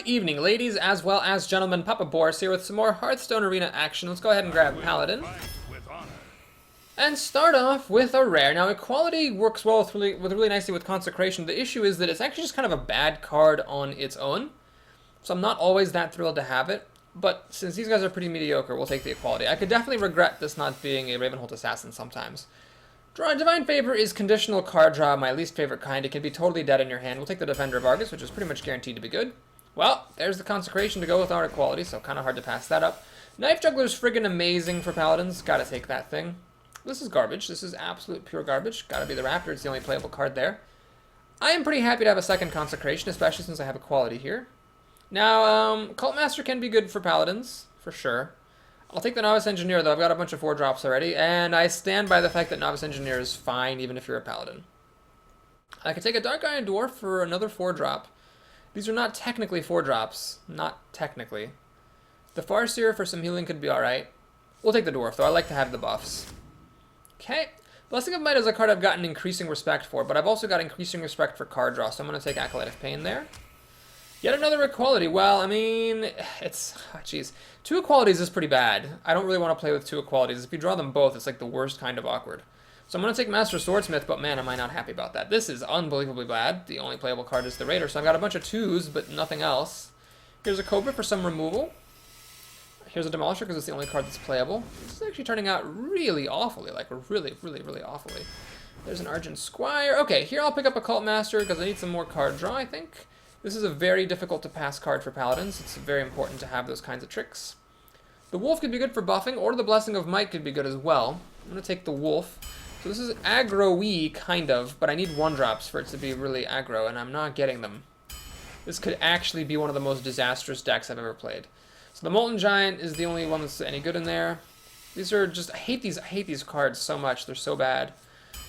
Good evening, ladies as well as gentlemen. Papa Boris here with some more Hearthstone Arena action. Let's go ahead and grab Paladin. And start off with a rare. Now, Equality works well with really nicely with Consecration. The issue is that it's actually just kind of a bad card on its own. So I'm not always that thrilled to have it. But since these guys are pretty mediocre, we'll take the Equality. I could definitely regret this not being a Ravenholt Assassin sometimes. Divine Favor is conditional card draw, my least favorite kind. It can be totally dead in your hand. We'll take the Defender of Argus, which is pretty much guaranteed to be good. Well, there's the Consecration to go with our Equality, so kind of hard to pass that up. Knife Juggler's friggin' amazing for Paladins. Gotta take that thing. This is garbage. This is absolute pure garbage. Gotta be the Raptor. It's the only playable card there. I am pretty happy to have a second Consecration, especially since I have Equality here. Now, Cult Master can be good for Paladins, for sure. I'll take the Novice Engineer, though. I've got a bunch of 4-drops already, and I stand by the fact that Novice Engineer is fine, even if you're a Paladin. I could take a Dark Iron Dwarf for another 4-drop. These are not technically 4-drops. Not technically. The Farseer for some healing could be alright. We'll take the Dwarf, though. I like to have the buffs. Okay. Blessing of Might is a card I've gotten increasing respect for, but I've also got increasing respect for card draw, so I'm going to take Acolyte of Pain there. Yet another Equality. Well, I mean, it's... Jeez. 2 Equalities is pretty bad. I don't really want to play with 2 Equalities. If you draw them both, it's like the worst kind of awkward. So I'm going to take Master Swordsmith, but man, am I not happy about that. This is unbelievably bad. The only playable card is the Raider, so I've got a bunch of 2s, but nothing else. Here's a Cobra for some removal. Here's a Demolisher, because it's the only card that's playable. This is actually turning out really awfully, like really, really, really awfully. There's an Argent Squire. Okay, here I'll pick up a Cult Master, because I need some more card draw, I think. This is a very difficult to pass card for Paladins. It's very important to have those kinds of tricks. The Wolf could be good for buffing, or the Blessing of Might could be good as well. I'm going to take the Wolf. So this is aggro-y, kind of, but I need 1-drops for it to be really aggro, and I'm not getting them. This could actually be one of the most disastrous decks I've ever played. So the Molten Giant is the only one that's any good in there. These are just... I hate these cards so much. They're so bad.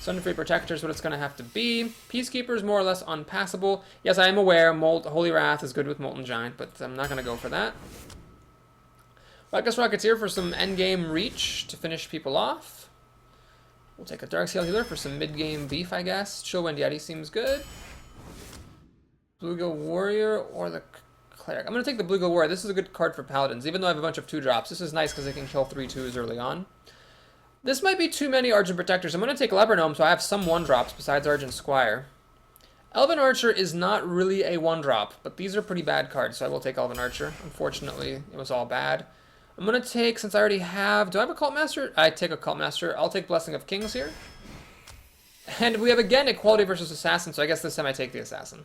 Sunderfree Protector is what it's going to have to be. Peacekeeper is more or less unpassable. Yes, I am aware Holy Wrath is good with Molten Giant, but I'm not going to go for that. Ruckus Rocketeer for some endgame reach to finish people off. We'll take a Darkscale Healer for some mid-game beef, I guess. Chillwind Yeti seems good. Bluegill Warrior or the Cleric. I'm going to take the Bluegill Warrior. This is a good card for Paladins, even though I have a bunch of 2-drops. This is nice because they can kill 3/2s early on. This might be too many Argent Protectors. I'm going to take Leper Gnome, so I have some 1-drops besides Argent Squire. Elven Archer is not really a 1-drop, but these are pretty bad cards, so I will take Elven Archer. Unfortunately, it was all bad. I'm going to take, since I already have... Do I have a Cult Master? I take a Cult Master. I'll take Blessing of Kings here. And we have, again, Equality versus Assassin, so I guess this time I take the Assassin.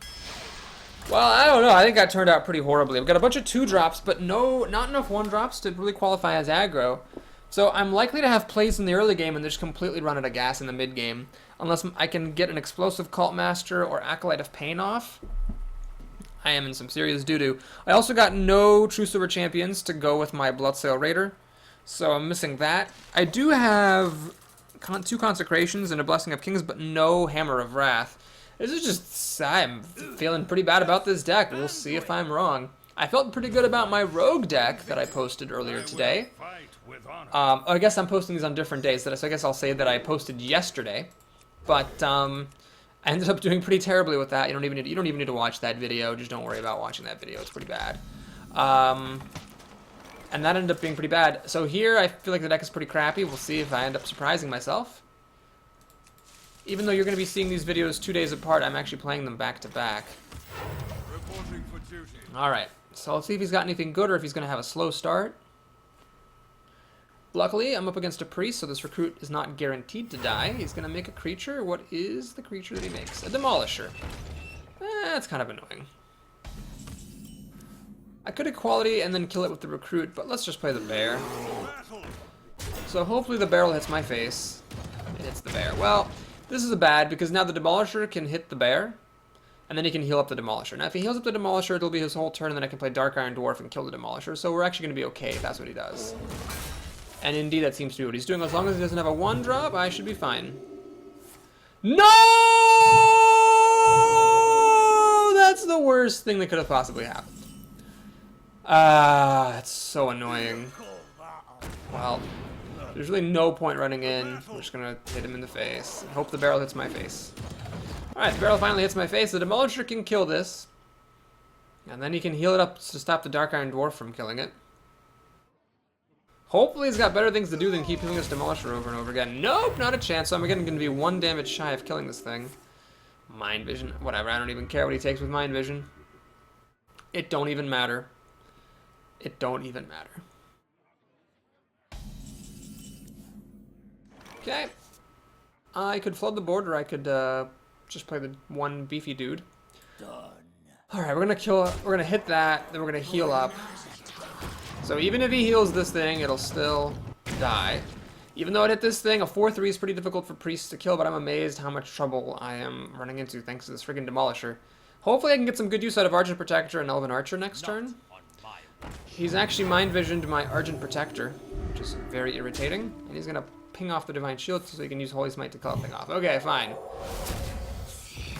Well, I don't know. I think that turned out pretty horribly. I've got a bunch of 2-drops, but not enough 1-drops to really qualify as aggro. So I'm likely to have plays in the early game and just completely run out of gas in the mid game, unless I can get an Explosive Cult Master or Acolyte of Pain off. I am in some serious doo-doo. I also got no True Silver Champions to go with my Bloodsail Raider, so I'm missing that. I do have 2 Consecrations and a Blessing of Kings, but no Hammer of Wrath. This is just... I'm feeling pretty bad about this deck. We'll see if I'm wrong. I felt pretty good about my Rogue deck that I posted earlier today. I guess I'm posting these on different days, so I guess I'll say that I posted yesterday. But I ended up doing pretty terribly with that. You don't even need to watch that video. Just don't worry about watching that video. It's pretty bad. And that ended up being pretty bad. So here I feel like the deck is pretty crappy. We'll see if I end up surprising myself. Even though you're going to be seeing these videos 2 days apart, I'm actually playing them back to back. Alright, so let's see if he's got anything good or if he's going to have a slow start. Luckily, I'm up against a priest, so this recruit is not guaranteed to die. He's going to make a creature. What is the creature that he makes? A Demolisher. That's kind of annoying. I could Equality and then kill it with the recruit, but let's just play the bear. So hopefully the barrel hits my face. It hits the bear. Well, this is bad because now the Demolisher can hit the bear, and then he can heal up the Demolisher. Now, if he heals up the Demolisher, it'll be his whole turn, and then I can play Dark Iron Dwarf and kill the Demolisher. So we're actually going to be okay if that's what he does. And indeed, that seems to be what he's doing. As long as he doesn't have a 1-drop, I should be fine. No! That's the worst thing that could have possibly happened. That's so annoying. Well, there's really no point running in. We're just going to hit him in the face. Hope the barrel hits my face. Alright, the barrel finally hits my face. The Demolisher can kill this. And then he can heal it up to stop the Dark Iron Dwarf from killing it. Hopefully he's got better things to do than keep healing this Demolisher over and over again. Nope, not a chance. So I'm again going to be 1 damage shy of killing this thing. Mind Vision. Whatever, I don't even care what he takes with Mind Vision. It don't even matter. It don't even matter. Okay. I could flood the board, or I could just play the one beefy dude. Alright, we're gonna hit that, then we're gonna heal up. So even if he heals this thing, it'll still die. Even though it hit this thing, a 4-3 is pretty difficult for priests to kill, but I'm amazed how much trouble I am running into thanks to this freaking Demolisher. Hopefully I can get some good use out of Argent Protector and Elven Archer next turn. He's actually Mind Visioned my Argent Protector, which is very irritating. And he's gonna ping off the Divine Shield so he can use Holy Smite to kill that thing off. Okay, fine.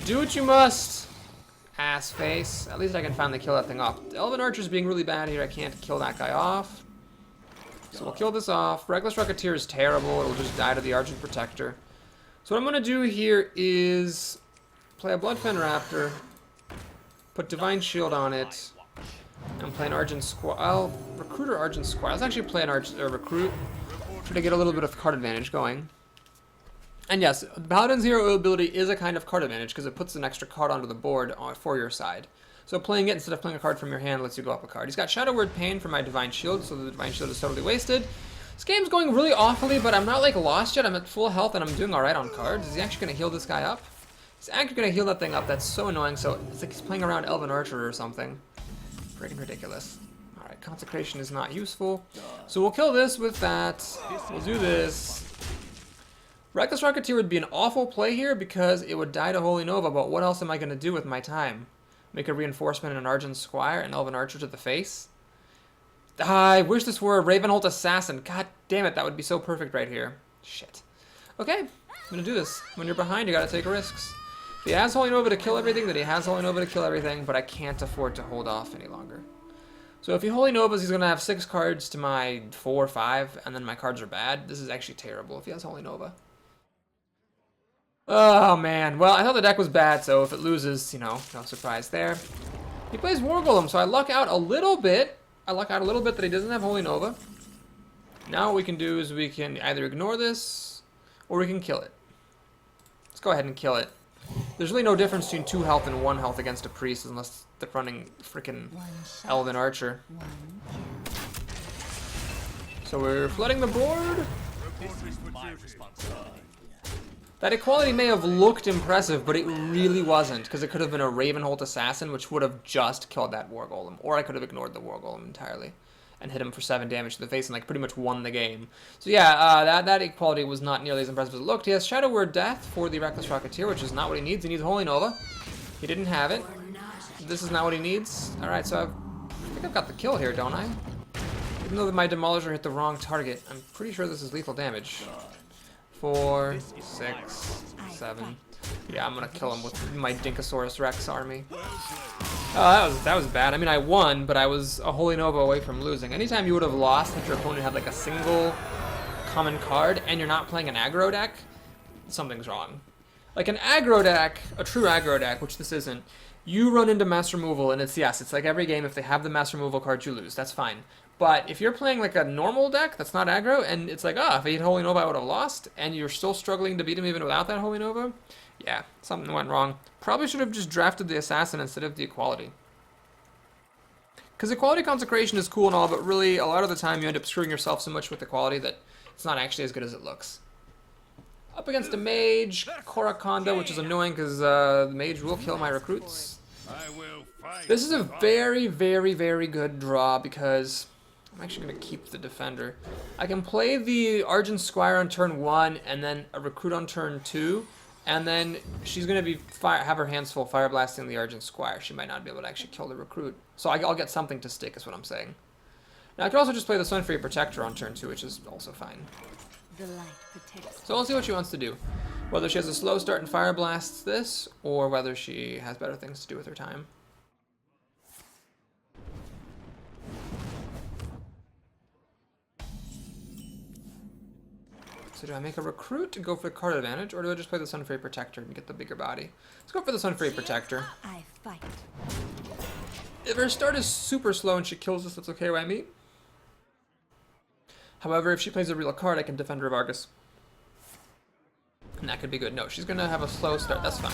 Do what you must, ass face. At least I can finally kill that thing off. Elven Archer's being really bad here. I can't kill that guy off. So we'll kill this off. Reckless Rocketeer is terrible. It'll just die to the Argent Protector. So what I'm going to do here is play a Bloodfen Raptor, put Divine Shield on it, and play an Argent Squire. I'll recruit or Argent Squire. Let's actually play an Recruit. Try to get a little bit of card advantage going. And yes, Paladin's hero ability is a kind of card advantage because it puts an extra card onto the board for your side. So playing it instead of playing a card from your hand lets you go up a card. He's got Shadow Word Pain for my Divine Shield, so the Divine Shield is totally wasted. This game's going really awfully, but I'm not like lost yet. I'm at full health and I'm doing alright on cards. Is he actually going to heal this guy up? He's actually going to heal that thing up. That's so annoying. So it's like he's playing around Elven Archer or something. Freaking ridiculous. Alright, Consecration is not useful. So we'll kill this with that. We'll do this. Reckless Rocketeer would be an awful play here because it would die to Holy Nova, but what else am I going to do with my time? Make a Reinforcement and an Argent Squire and Elven Archer to the face? I wish this were a Ravenholt Assassin. God damn it, that would be so perfect right here. Shit. Okay, I'm going to do this. When you're behind, you got to take risks. If he has Holy Nova to kill everything, then he has Holy Nova to kill everything, but I can't afford to hold off any longer. So if he Holy Novas, he's going to have 6 cards to my 4 or 5, and then my cards are bad. This is actually terrible if he has Holy Nova. Oh, man. Well, I thought the deck was bad, so if it loses, you know, no surprise there. He plays War Golem, so I luck out a little bit. I luck out a little bit that he doesn't have Holy Nova. Now what we can do is we can either ignore this, or we can kill it. Let's go ahead and kill it. There's really no difference between 2 health and 1 health against a priest unless they're running freaking Elven Archer. So we're flooding the board. That equality may have looked impressive, but it really wasn't, because it could have been a Ravenholt Assassin, which would have just killed that War Golem. Or I could have ignored the War Golem entirely and hit him for 7 damage to the face and like pretty much won the game. So yeah, that equality was not nearly as impressive as it looked. He has Shadow Word Death for the Reckless Rocketeer, which is not what he needs. He needs Holy Nova. He didn't have it. This is not what he needs. Alright, so I think I've got the kill here, don't I? Even though my Demolisher hit the wrong target, I'm pretty sure this is lethal damage. 4, 6, 7. Yeah, I'm gonna kill him with my Dinkosaurus Rex army. Oh, that was bad. I mean, I won, but I was a Holy Nova away from losing. Anytime you would have lost if your opponent had like a single common card and you're not playing an aggro deck, something's wrong. Like an aggro deck, a true aggro deck, which this isn't, you run into mass removal and it's like every game, if they have the mass removal card, you lose. That's fine. But if you're playing like a normal deck that's not aggro, and it's like, if I had Holy Nova, I would have lost, and you're still struggling to beat him even without that Holy Nova, yeah, something went wrong. Probably should have just drafted the Assassin instead of the Equality. Because Equality Consecration is cool and all, but really, a lot of the time you end up screwing yourself so much with Equality that it's not actually as good as it looks. Up against a Mage, Korakonda, which is annoying because the Mage will kill my recruits. This is a very, very, very good draw because I'm actually going to keep the Defender. I can play the Argent Squire on turn 1 and then a Recruit on turn 2, and then she's going to be have her hands full Fire Blasting the Argent Squire. She might not be able to actually kill the Recruit. So I'll get something to stick is what I'm saying. Now I can also just play the Sunfury Protector on turn 2, which is also fine. So we'll see what she wants to do. Whether she has a slow start and Fire Blasts this, or whether she has better things to do with her time. So do I make a Recruit to go for the card advantage, or do I just play the Sunfury Protector and get the bigger body? Let's go for the Sunfury Protector. If her start is super slow and she kills us, that's okay by me. However, if she plays a real card, I can defend her Vargas. And that could be good. No, she's going to have a slow start. That's fine.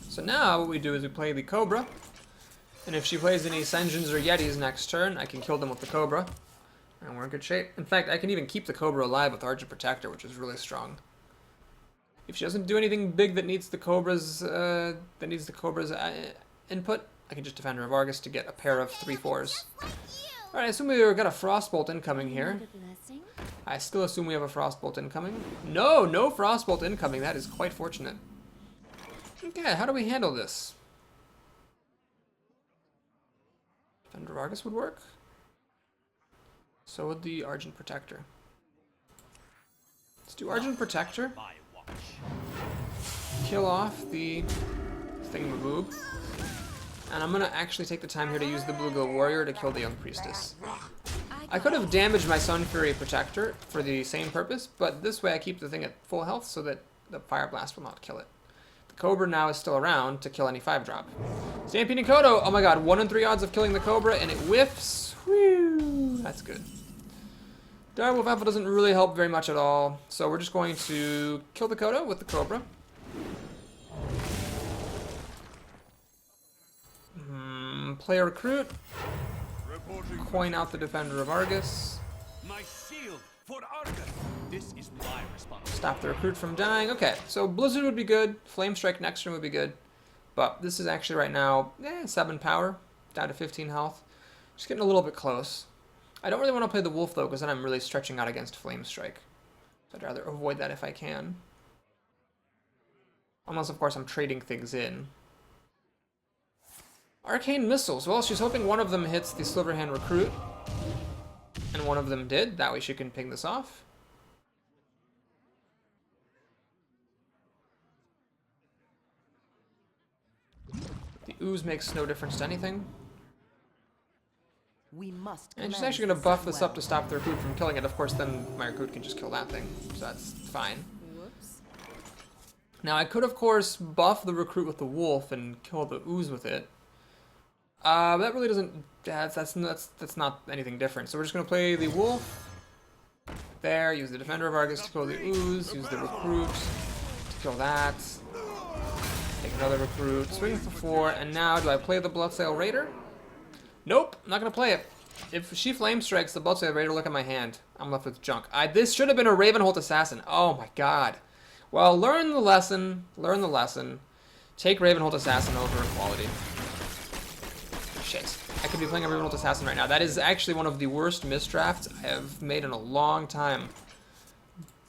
So now what we do is we play the Cobra. And if she plays any Senjins or Yetis next turn, I can kill them with the Cobra. And we're in good shape. In fact, I can even keep the Cobra alive with Argent Protector, which is really strong. If she doesn't do anything big that needs the Cobra's input, I can just defend her Vargas to get a pair of 3/4s. Alright, I assume we got a Frostbolt incoming here. I still assume we have a Frostbolt incoming. No, no Frostbolt incoming. That is quite fortunate. Okay, how do we handle this? Defender Vargas would work. So would the Argent Protector. Let's do Argent Protector. Kill off the Thingamaboob. And I'm gonna actually take the time here to use the Bluegill Warrior to kill the Young Priestess. I could have damaged my Sun Fury Protector for the same purpose, but this way I keep the thing at full health so that the Fire Blast will not kill it. The Cobra now is still around to kill any 5-drop. Stampeding Kodo! Oh my god, 1 in 3 odds of killing the Cobra, and it whiffs. Whew, that's good. Direwolf Alpha doesn't really help very much at all, so we're just going to kill the Kodo with the Cobra. Play a Recruit. Coin out the Defender of Argus. My shield for Argus. This is my responsibility. Stop the Recruit from dying. Okay, so Blizzard would be good. Flame Strike next turn would be good. But this is actually right now 7 power, down to 15 health. Just getting a little bit close. I don't really want to play the Wolf though, because then I'm really stretching out against Flame Strike. So I'd rather avoid that if I can. Unless, of course, I'm trading things in. Arcane Missiles. Well, she's hoping one of them hits the Silverhand Recruit. And one of them did. That way she can ping this off. The Ooze makes no difference to anything. And she's actually going to buff this up to stop the Recruit from killing it. Of course, then my Recruit can just kill that thing. So that's fine. Now, I could, of course, buff the Recruit with the Wolf and kill the Ooze with it. That really doesn't. That's not anything different. So we're just gonna play the Wolf. There, use the Defender of Argus to kill the Ooze. Use the Recruit to kill that. Take another Recruit. Swing for 4. And now, do I play the Bloodsail Raider? Nope, I'm not gonna play it. If she Flame Strikes the Bloodsail Raider, look at my hand. I'm left with junk. This should have been a Ravenholt Assassin. Oh my god. Well, learn the lesson. Learn the lesson. Take Ravenholt Assassin over Equality. Shit. I could be playing a Ravenholt Assassin right now. That is actually one of the worst misdrafts I have made in a long time.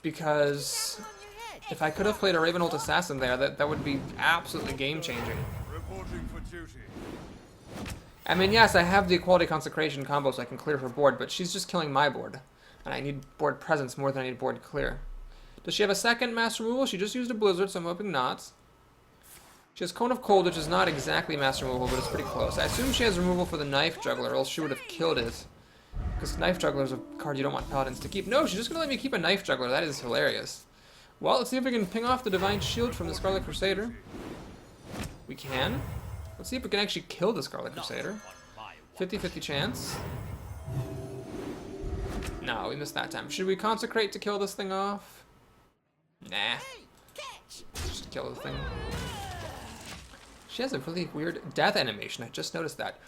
Because if I could have played a Ravenholt Assassin there, that would be absolutely game-changing. I mean, yes, I have the Equality Consecration combo so I can clear her board, but she's just killing my board. And I need board presence more than I need board clear. Does she have a second mass removal? She just used a Blizzard, so I'm hoping not. She has Cone of Cold, which is not exactly mass removal, but it's pretty close. I assume she has removal for the Knife Juggler, or else she would have killed it. Because Knife Juggler is a card you don't want Paladins to keep. No, she's just going to let me keep a Knife Juggler. That is hilarious. Well, let's see if we can ping off the Divine Shield from the Scarlet Crusader. We can. Let's see if we can actually kill the Scarlet Crusader. 50-50 chance. No, we missed that time. Should we Consecrate to kill this thing off? Nah. Just kill the thing. She has a really weird death animation. I just noticed that.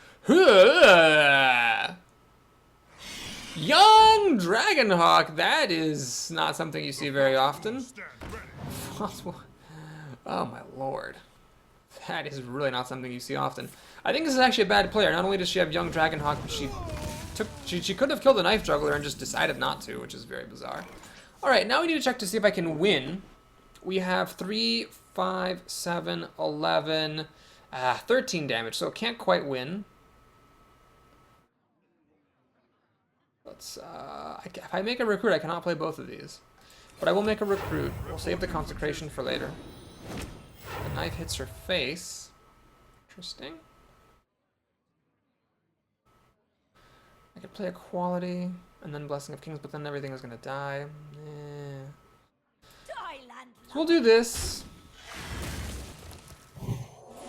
Young Dragonhawk. That is not something you see very often. Oh my lord. That is really not something you see often. I think this is actually a bad player. Not only does she have Young Dragonhawk, but she could have killed the Knife Juggler and just decided not to, which is very bizarre. Alright, now we need to check to see if I can win. We have 3, 5, 7, 11, 13 damage, so can't quite win. Let's, if I make a Recruit, I cannot play both of these. But I will make a Recruit. We'll save the Consecration for later. The knife hits her face. Interesting. I could play Equality, and then Blessing of Kings, but then everything is going to die. So we'll do this.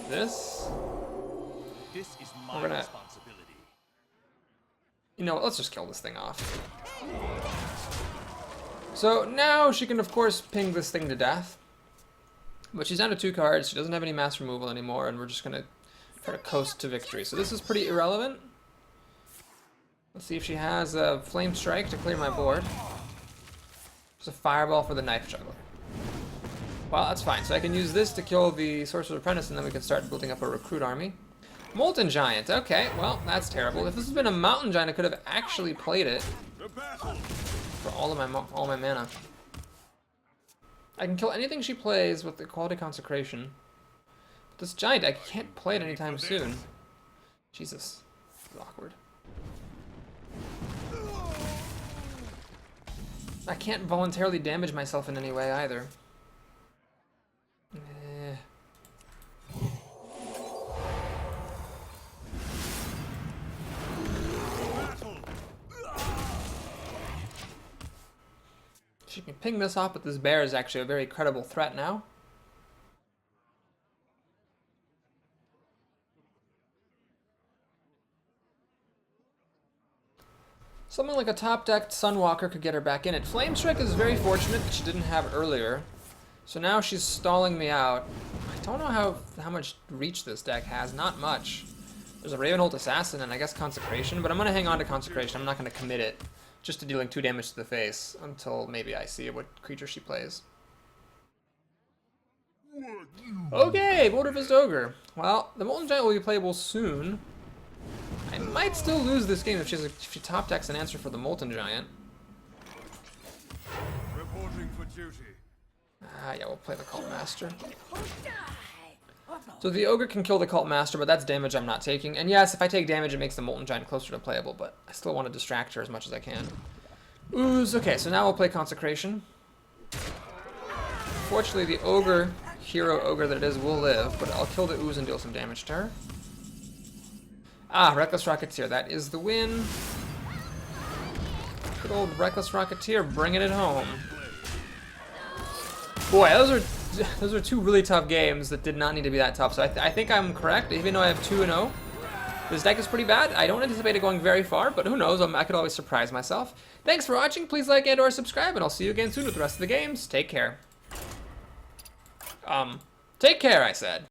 this. This is my We're gonna- responsibility. You know what, let's just kill this thing off. So now she can of course ping this thing to death. But she's down to 2 cards, she doesn't have any mass removal anymore, and we're just gonna try to coast to victory. So this is pretty irrelevant. Let's see if she has a Flame Strike to clear my board. Just a Fireball for the Knife Juggler. Well, that's fine. So I can use this to kill the Sorcerer's Apprentice, and then we can start building up a recruit army. Molten Giant. Okay, well, that's terrible. If this had been a Mountain Giant, I could have actually played it for all my mana. I can kill anything she plays with the Quality Consecration. But this Giant, I can't play it anytime soon. Jesus, this is awkward. I can't voluntarily damage myself in any way either. She can ping this off, but this bear is actually a very credible threat now. Something like a top-decked Sunwalker could get her back in it. Flame Strike is very fortunate that she didn't have earlier. So now she's stalling me out. I don't know how much reach this deck has. Not much. There's a Ravenholt Assassin and I guess Consecration, but I'm going to hang on to Consecration. I'm not going to commit it just to dealing 2 damage to the face until maybe I see what creature she plays. Okay, Boulder Fist Ogre. Well, the Molten Giant will be playable soon. I might still lose this game if she top decks an answer for the Molten Giant. Reporting for duty. Yeah, we'll play the Cult Master. So the Ogre can kill the Cult Master, but that's damage I'm not taking. And yes, if I take damage, it makes the Molten Giant closer to playable, but I still want to distract her as much as I can. Ooze. Okay, so now we'll play Consecration. Fortunately, the Ogre, hero Ogre that it is, will live, but I'll kill the Ooze and deal some damage to her. Ah, Reckless Rocketeer, that is the win. Good old Reckless Rocketeer, bringing it home. Boy, those are 2 really tough games that did not need to be that tough. So I think I'm correct, even though I have 2-0. This deck is pretty bad. I don't anticipate it going very far, but who knows? I could always surprise myself. Thanks for watching. Please like and/or subscribe, and I'll see you again soon with the rest of the games. Take care. Take care, I said.